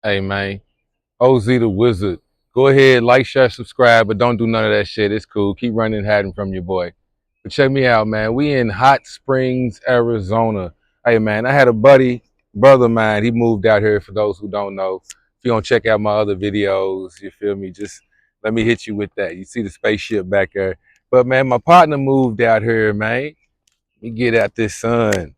Hey man, OZ the Wizard. Go ahead, like, share, subscribe, but don't do none of that shit. It's cool. Keep running hiding from your boy. But check me out, man. We in Hot Springs, Arizona. Hey man, I had a brother of mine. He moved out here. For those who don't know, if you don't check out my other videos, you feel me? Just let me hit you with that. You see the spaceship back there. But man, my partner moved out here, man. Let me get out this sun.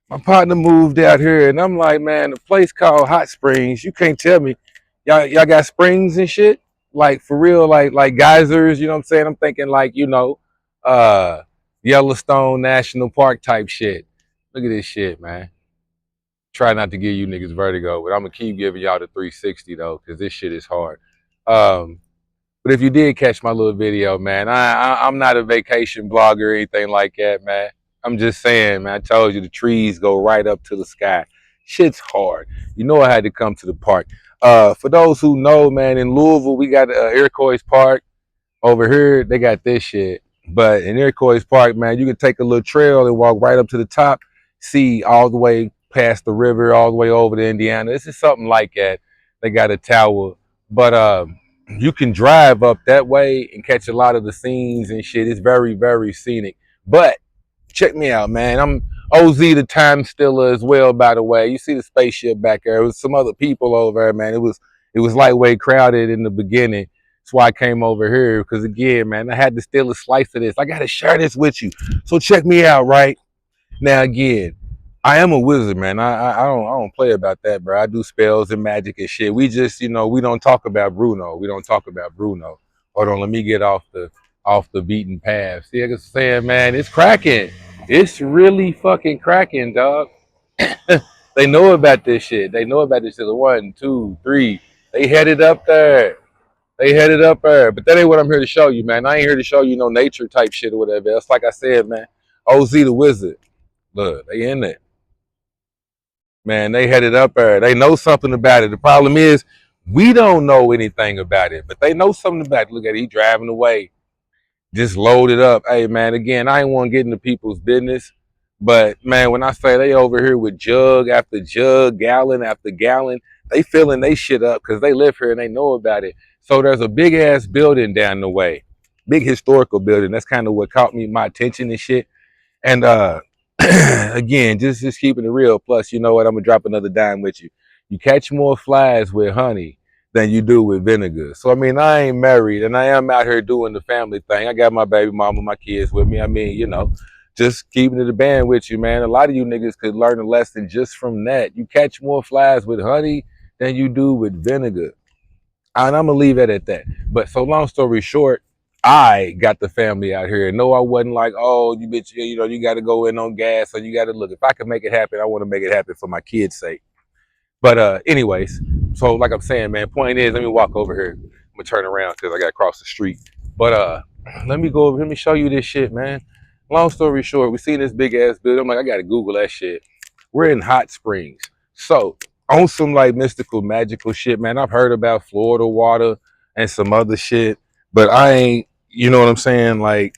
My partner moved out here, and I'm like, man, a place called Hot Springs. You can't tell me, y'all got springs and shit, like for real, like geysers. You know what I'm saying? I'm thinking like uh, Yellowstone National Park type shit. Look at this shit, man. Try not to give you niggas vertigo, but I'm gonna keep giving y'all the 360 though, because this shit is hard. Um, but if you did catch my little video, man, I'm not a vacation blogger or anything like that, man. I'm just saying, man, I told you the trees go right up to the sky. Shit's hard. You know I had to come to the park. For those who know, man, in Louisville, we got Iroquois Park. Over here, they got this shit. But in Iroquois Park, man, you can take a little trail and walk right up to the top, see all the way past the river, all the way over to Indiana. This is something like that. They got a tower. But you can drive up that way and catch a lot of the scenes and shit. It's very, very scenic. But check me out, man. I'm OZ the time stealer as well, by the way. You see the spaceship back there. It was some other people over there, man. It was lightweight crowded in the beginning. That's why I came over here. Because again, man, I had to steal a slice of this. I gotta share this with you. So check me out, right? Now again, I am a wizard, man. I don't play about that, bro. I do spells and magic and shit. We just, we don't talk about Bruno. We don't talk about Bruno. Hold on, let me get off the beaten path. See, like I'm saying, man, it's cracking. It's really fucking cracking, dog. They know about this shit. They know about this shit. One, two, three. They headed up there. They headed up there. But that ain't what I'm here to show you, man. I ain't here to show you no nature type shit or whatever. It's like I said, man. OZ the Wizard. Look, they in there. Man, they headed up there. They know something about it. The problem is, we don't know anything about it, but they know something about it. Look at it. He driving away. Just load it up. Hey, man, again, I ain't want to get into people's business, but, man, when I say they over here with jug after jug, gallon after gallon, they filling they shit up because they live here and they know about it. So there's a big-ass building down the way, big historical building. That's kind of what caught my attention and shit. And again, just keeping it real. Plus, you know what? I'm gonna drop another dime with you. You catch more flies with honey than you do with vinegar. So I mean, I ain't married, and I am out here doing the family thing. I got my baby mama, my kids with me. I mean, just keeping it a band with you, man. A lot of you niggas could learn a lesson just from that. You catch more flies with honey than you do with vinegar. And I'm gonna leave it at that. But so long story short, I got the family out here. No, I wasn't like, oh, you bitch, you got to go in on gas, or you got to look. If I can make it happen, I want to make it happen for my kids' sake. But anyways, so like I'm saying, man, point is, let me walk over here. I'm gonna turn around because I got to cross the street. But let me go over. Let me show you this shit, man. Long story short, we seen this big ass building. I'm like, I got to Google that shit. We're in Hot Springs, so on some like mystical, magical shit, man. I've heard about Florida water and some other shit, but I ain't. You know what I'm saying? Like,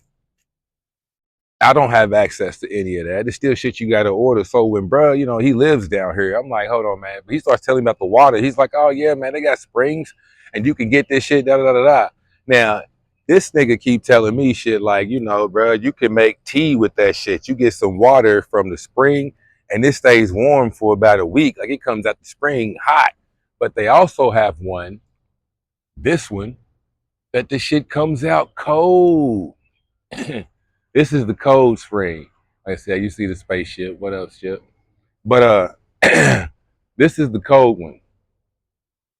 I don't have access to any of that. It's still shit you got to order. So when bro, he lives down here, I'm like, hold on, man. But he starts telling me about the water. He's like, oh yeah, man, they got springs and you can get this shit, da da da da. Now, this nigga keep telling me shit like, bro, you can make tea with that shit. You get some water from the spring and it stays warm for about a week. Like it comes out the spring hot. But they also have this one, that the shit comes out cold. This is the cold spring. Like I said, you see the spaceship. What else, ship? But this is the cold one,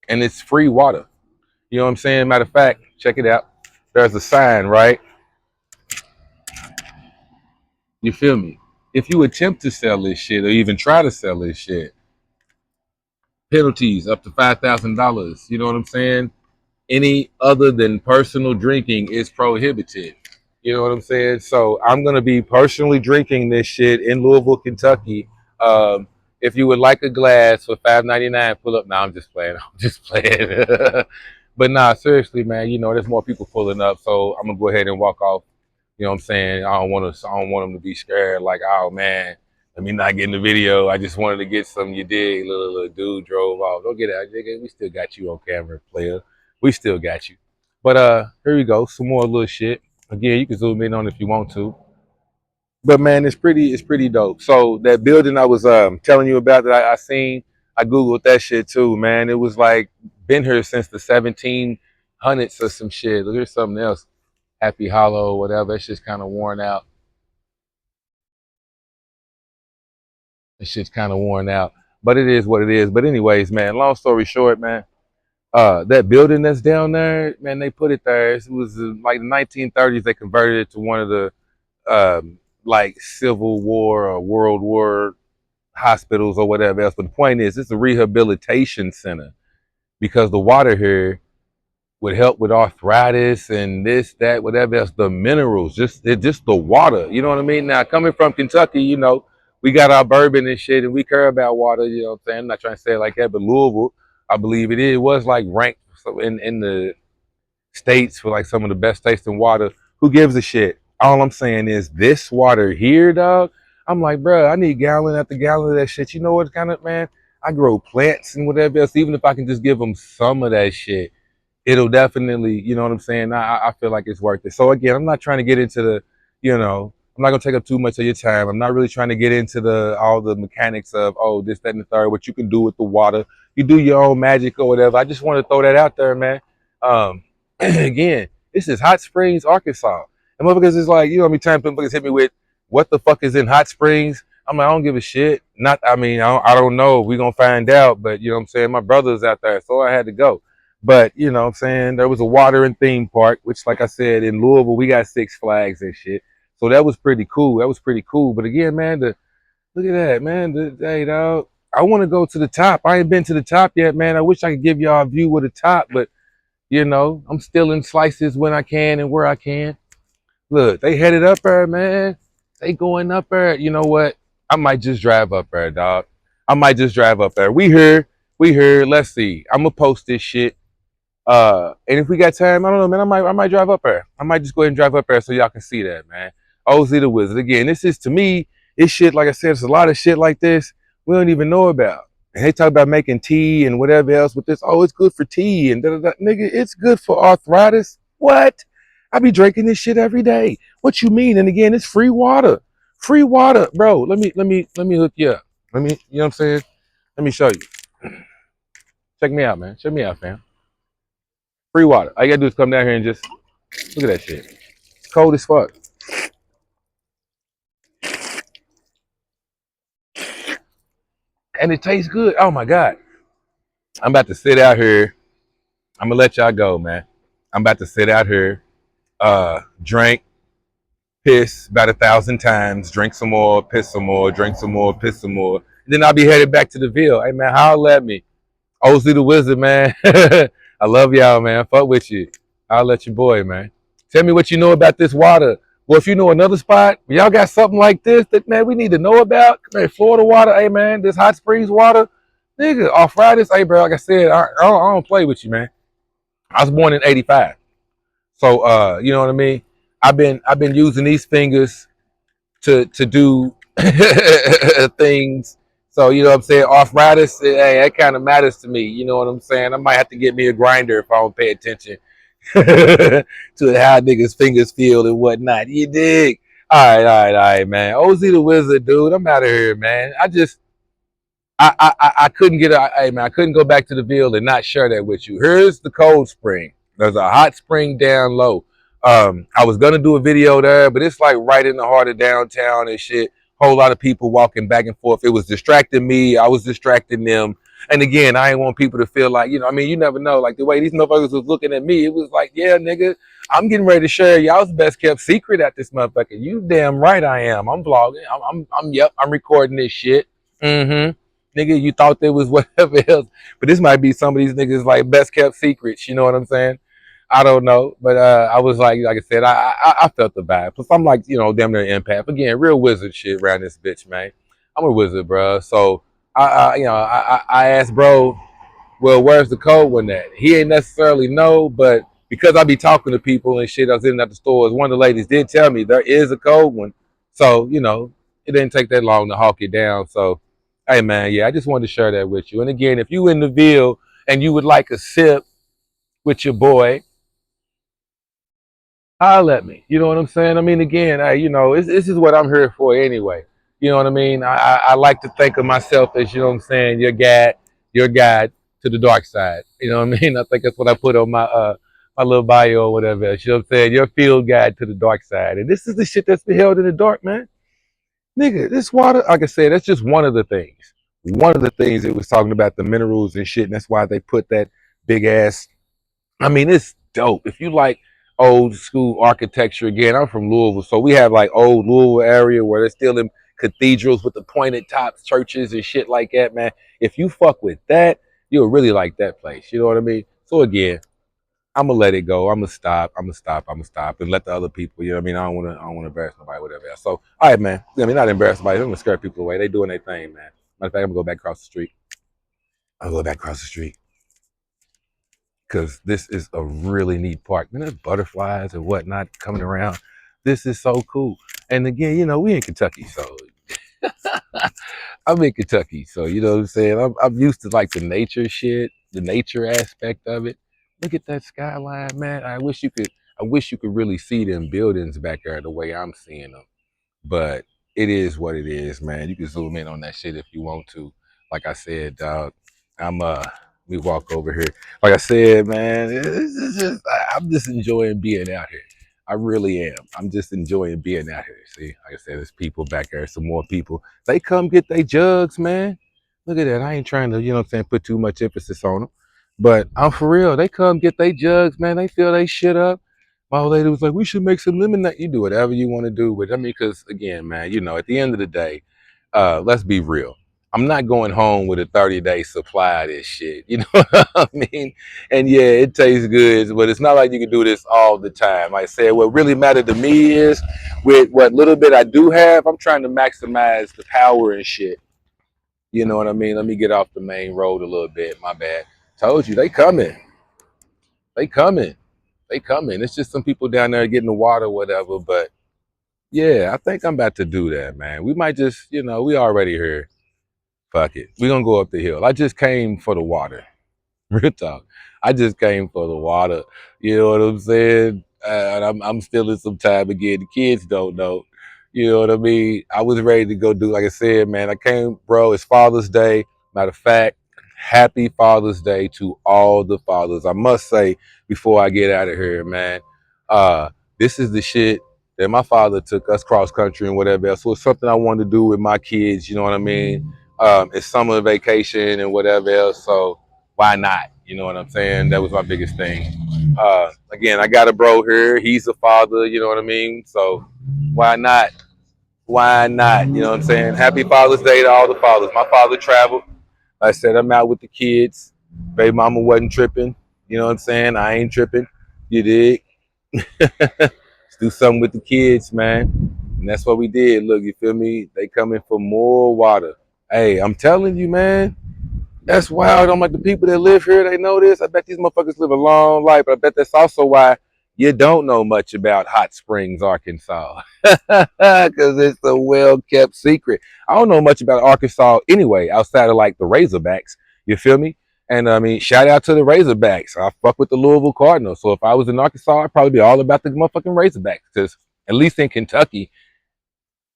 and it's free water. You know what I'm saying? Matter of fact, check it out. There's a sign, right? You feel me? If you attempt to sell this shit or even try to sell this shit, penalties up to $5,000. You know what I'm saying? Any other than personal drinking is prohibited. You know what I'm saying? So I'm gonna be personally drinking this shit in Louisville, Kentucky. If you would like a glass for $5.99, pull up. Nah, I'm just playing. I'm just playing. But nah, seriously, man. There's more people pulling up, so I'm gonna go ahead and walk off. You know what I'm saying? I don't want them to be scared. Like, oh man, Let me not get in the video. I just wanted to get some. You dig? Little dude drove off. Don't get out, nigga. We still got you on camera, player. We still got you. But here we go. Some more little shit. Again, you can zoom in on if you want to. But man, it's pretty dope. So that building I was telling you about that I seen, I googled that shit too, man. It was like been here since the 1700s or some shit. Look, here's something else. Happy Hollow, whatever. It's just kind of worn out. This shit's kind of worn out, but it is what it is. But anyways, man, long story short, man, that building that's down there, man, they put it there. It was like the 1930s. They converted it to one of the like Civil War or World War hospitals or whatever else. But the point is, it's a rehabilitation center because the water here would help with arthritis and this, that, whatever else. The minerals, just the water. You know what I mean? Now, coming from Kentucky, you know, we got our bourbon and shit, and we care about water. You know what I'm saying? I'm not trying to say it like that, but Louisville, I believe it was like ranked in the states for like some of the best tasting water. Who gives a shit? All I'm saying is this water here, dog. I'm like, bro, I need gallon after gallon of that shit. You know what kind of, man? I grow plants and whatever else. Even if I can just give them some of that shit, it'll definitely, you know what I'm saying? I feel like it's worth it. So again, I'm not trying to get into the, you know, I'm not gonna take up too much of your time. I'm not really trying to get into the all the mechanics of this, that, and the third, what you can do with the water. You do your own magic or whatever. I just want to throw that out there, man. Again, this is Hot Springs, Arkansas. And motherfuckers is like, you know how many times motherfuckers hit me with, what the fuck is in Hot Springs? I'm like, I don't give a shit. Not, I mean, I don't know. We're going to find out. But, you know what I'm saying? My brother's out there, so I had to go. But, you know what I'm saying? There was a watering theme park, which, like I said, in Louisville, we got Six Flags and shit. So that was pretty cool. That was pretty cool. But again, man, look at that, man. Hey, dog. I want to go to the top. I ain't been to the top yet, man. I wish I could give y'all a view of the top, but you know, I'm still in slices when I can and where I can. Look, they headed up there, man. They going up there. You know what? I might just drive up there, dog. I might just drive up there. We here. We here. Let's see. I'm gonna post this shit. And if we got time, I don't know, man. I might drive up there. I might just go ahead and drive up there so y'all can see that, man. OZ the Wizard. Again, this is to me, it's shit, like I said, it's a lot of shit like this we don't even know about. And they talk about making tea and whatever else with this. Oh, it's good for tea and da da da. Nigga, it's good for arthritis. What? I be drinking this shit every day. What you mean? And again, it's free water. Free water, bro. Let me hook you up. Let me, you know what I'm saying? Let me show you. Check me out, man. Check me out, fam. Free water. All you gotta do is come down here and just look at that shit. It's cold as fuck. And it tastes good. Oh my God. I'm about to sit out here. I'm gonna let y'all go, man. I'm about to sit out here, drink, piss about 1,000 times, drink some more, piss some more, drink some more, piss some more. And then I'll be headed back to the Ville. Hey man, holler at me. OZ the Wizard, man. I love y'all, man. Fuck with you. I'll let your boy, man. Tell me what you know about this water. Well, if you know another spot, y'all got something like this that, man, we need to know about. Come here, Florida water, hey, man, this hot springs water. Nigga, arthritis, hey, bro, like I said, I don't play with you, man. I was born in 85. So, you know what I mean? I've been using these fingers to do things. So, you know what I'm saying? Arthritis, hey, that kind of matters to me. You know what I'm saying? I might have to get me a grinder if I don't pay attention to how niggas' fingers feel and whatnot. You dig? All right, man. OZ the Wizard, dude. I'm out of here, man. I couldn't hey man, I couldn't go back to the Ville and not share that with you. Here's the cold spring. There's a hot spring down low. I was gonna do a video there, but it's like right in the heart of downtown and shit. Whole lot of people walking back and forth. It was distracting me. I was distracting them. And again, I ain't want people to feel like, you know, I mean, you never know. Like the way these motherfuckers was looking at me, it was like, yeah, nigga, I'm getting ready to share y'all's best kept secret at this motherfucker. You damn right I am. I'm vlogging. Yep, I'm recording this shit. Mm-hmm. Nigga, you thought there was whatever else, but this might be some of these niggas like best kept secrets. You know what I'm saying? I don't know, but I was like I said, I felt the vibe. Plus, I'm like, you know, damn near empath. Again, real wizard shit around this bitch, man. I'm a wizard, bro. So I asked bro, well, where's the code one at? He ain't necessarily know, but because I be talking to people and shit, I was in at the stores. One of the ladies did tell me there is a code one. So you know, it didn't take that long to hawk it down. So, hey man, yeah, I just wanted to share that with you. And again, if you in the Ville and you would like a sip with your boy, holler at me. You know what I'm saying? I mean, again, this is what I'm here for anyway. You know what I mean? I like to think of myself as, you know what I'm saying, your guide to the dark side. You know what I mean? I think that's what I put on my little bio or whatever else. You know what I'm saying? Your field guide to the dark side. And this is the shit that's been held in the dark, man. Nigga, this water, like I said, that's just one of the things. One of the things it was talking about the minerals and shit, and that's why they put that big ass. I mean, it's dope. If you like old school architecture, again, I'm from Louisville, so we have like old Louisville area where they're still in cathedrals with the pointed tops, churches and shit like that, man. If you fuck with that, you'll really like that place. You know what I mean? So again, I'm gonna let it go. I'm gonna stop. I'm gonna stop, and let the other people. You know what I mean? I don't want to embarrass nobody, whatever else. So, all right, man. I mean, not embarrass nobody. I'm gonna scare people away. They doing their thing, man. Matter of fact, I'm gonna go back across the street. I'll go back across the street because this is a really neat park. Man, there's butterflies and whatnot coming around. This is so cool. And again, we in Kentucky, so I'm in Kentucky, so you know what I'm saying. I'm used to like the nature shit, the nature aspect of it. Look at that skyline, man. I wish you could. I wish you could really see them buildings back there the way I'm seeing them. But it is what it is, man. You can zoom in on that shit if you want to. Like I said, dog. I'm. We walk over here. Like I said, man. I'm just enjoying being out here. I really am. I'm just enjoying being out here. See, like I said, there's people back there, some more people. They come get their jugs, man. Look at that. I ain't trying to, you know what I'm saying, put too much emphasis on them. But I'm for real. They come get their jugs, man. They fill they shit up. My old lady was like, we should make some lemonade. You do whatever you want to do with it. I mean, because again, man, at the end of the day, let's be real. I'm not going home with a 30-day supply of this shit. You know what I mean? And yeah, it tastes good, but it's not like you can do this all the time. Like I said, what really mattered to me is with what little bit I do have, I'm trying to maximize the power and shit. You know what I mean? Let me get off the main road a little bit. My bad. Told you, they coming. They coming. They coming. It's just some people down there getting the water, whatever. But yeah, I think I'm about to do that, man. We might just, we already here. Fuck it. We're gonna go up the hill. I just came for the water. Real talk. I just came for the water. You know what I'm saying? And I'm still in some time again. The kids don't know. You know what I mean? I was ready to go do, like I said, man. I came, bro. It's Father's Day. Matter of fact, happy Father's Day to all the fathers. I must say before I get out of here, man. Uh, this is the shit that my father took us cross country and whatever else. So it's something I wanted to do with my kids. You know what I mean? It's summer vacation and whatever else. So why not? You know what I'm saying? That was my biggest thing. Again, I got a bro here. He's a father. You know what I mean? So why not? Why not? You know what I'm saying? Happy Father's Day to all the fathers. My father traveled. Like I said, I'm out with the kids. Baby mama wasn't tripping. You know what I'm saying? I ain't tripping. You dig? Let's do something with the kids, man. And that's what we did. Look, you feel me? They coming for more water. Hey, I'm telling you, man. That's wild. I'm like, the people that live here, they know this. I bet these motherfuckers live a long life. But I bet that's also why you don't know much about Hot Springs, Arkansas. Because it's a well kept secret. I don't know much about Arkansas anyway, outside of like the Razorbacks. You feel me? And I mean, shout out to the Razorbacks. I fuck with the Louisville Cardinals. So if I was in Arkansas, I'd probably be all about the motherfucking Razorbacks. Because at least in Kentucky,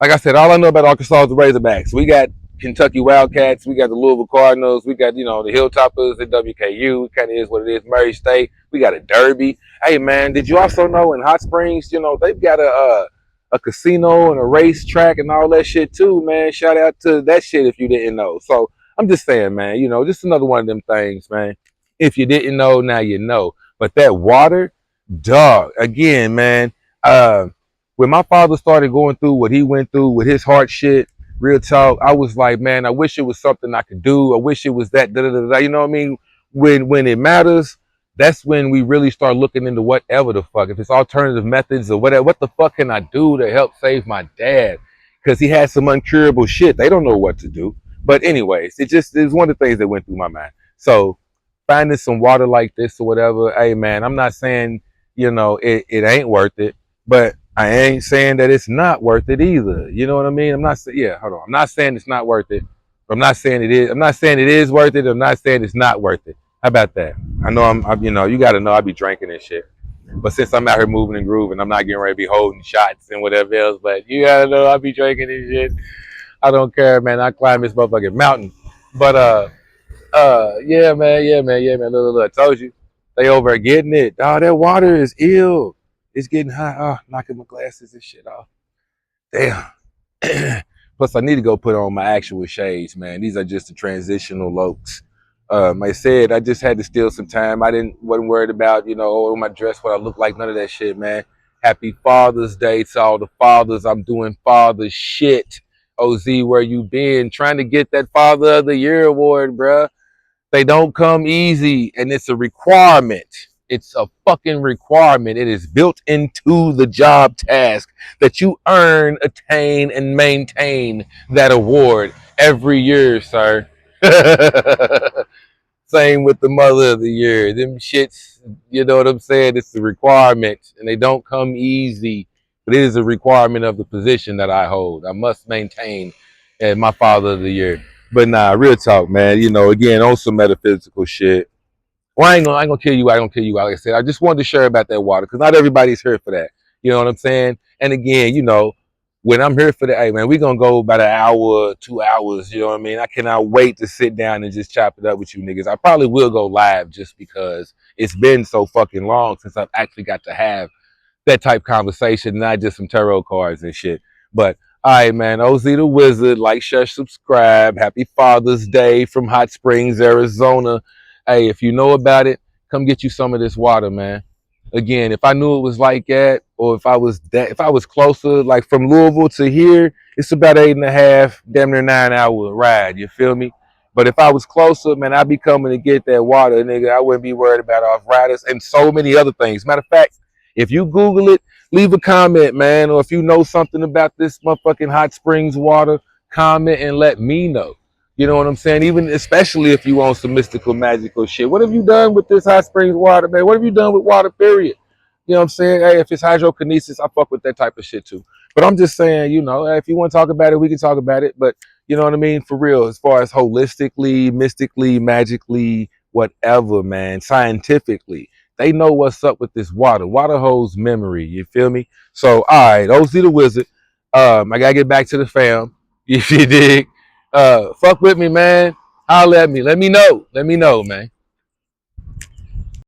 like I said, all I know about Arkansas is the Razorbacks. We got Kentucky Wildcats, we got the Louisville Cardinals, we got, the Hilltoppers at WKU. It kind of is what it is. Murray State, we got a Derby. Hey man, did you also know in Hot Springs, they've got a casino and a racetrack and all that shit too, man. Shout out to that shit if you didn't know. So I'm just saying, man, just another one of them things, man. If you didn't know, now you know. But that water, dog, again, man. Uh, when my father started going through what he went through with his heart shit, real talk, I was like, man, I wish it was something I could do. I wish it was that, da, da, da, da. You know what I mean? When it matters, that's when we really start looking into whatever the fuck. If it's alternative methods or whatever, what the fuck can I do to help save my dad? Because he had some uncurable shit. They don't know what to do. But anyways, it's one of the things that went through my mind. So finding some water like this or whatever, hey man, I'm not saying, it ain't worth it. But I ain't saying that it's not worth it either. You know what I mean? I'm not saying, yeah, hold on. I'm not saying it's not worth it. I'm not saying it is. I'm not saying it is worth it. I'm not saying it's not worth it. How about that? I know you know, you got to know I be drinking and shit. But since I'm out here moving and grooving, I'm not getting ready to be holding shots and whatever else. But you got to know I be drinking and shit. I don't care, man. I climb this motherfucking mountain. But, yeah, man. Yeah, man. Yeah, man. Look. I told you. They over getting it. Oh, that water is ill. It's getting hot. Oh, knocking my glasses and shit off. Damn. Plus, I need to go put on my actual shades, man. These are just the transitional looks. I said I just had to steal some time. Wasn't worried about, you know, oh, my dress, what I look like, none of that shit, man. Happy Father's Day to all the fathers. I'm doing father shit. OZ, where you been? Trying to get that Father of the Year award, bruh. They don't come easy, and it's a requirement. It's a fucking requirement. It is built into the job task that you earn, attain, and maintain that award every year, sir. Same with the Mother of the Year. Them shits, you know what I'm saying? It's a requirement, and they don't come easy. But it is a requirement of the position that I hold. I must maintain my Father of the Year. But nah, real talk, man. You know, again, on some metaphysical shit. Well, I ain't gonna kill you. I don't kill you. Like I said, I just wanted to share about that water because not everybody's here for that. You know what I'm saying? And again, you know, when I'm here for that, hey man, we gonna go about an hour, 2 hours. You know what I mean? I cannot wait to sit down and just chop it up with you niggas. I probably will go live just because it's been so fucking long since I've actually got to have that type of conversation, not just some tarot cards and shit. But all right, man. OZ the Wizard, like, share, subscribe. Happy Father's Day from Hot Springs, Arizona. Hey, if you know about it, come get you some of this water, man. Again, if I knew it was like that, or if I was closer, like from Louisville to here, it's about 8.5, damn near 9 hour ride. You feel me? But if I was closer, man, I'd be coming to get that water, nigga. I wouldn't be worried about off riders and so many other things. Matter of fact, if you Google it, leave a comment, man. Or if you know something about this motherfucking hot springs water, comment and let me know. You know what I'm saying? Even especially if you want some mystical, magical shit. What have you done with this hot springs water, man? What have you done with water, period? You know what I'm saying? Hey, if it's hydrokinesis, I fuck with that type of shit too. But I'm just saying, you know, if you want to talk about it, we can talk about it. But you know what I mean? For real, as far as holistically, mystically, magically, whatever, man, scientifically, they know what's up with this water. Water holds memory. You feel me? So, all right, OZ the Wizard. I gotta get back to the fam. If you dig. Fuck with me, man. Holler at me. Let me know. Let me know, man.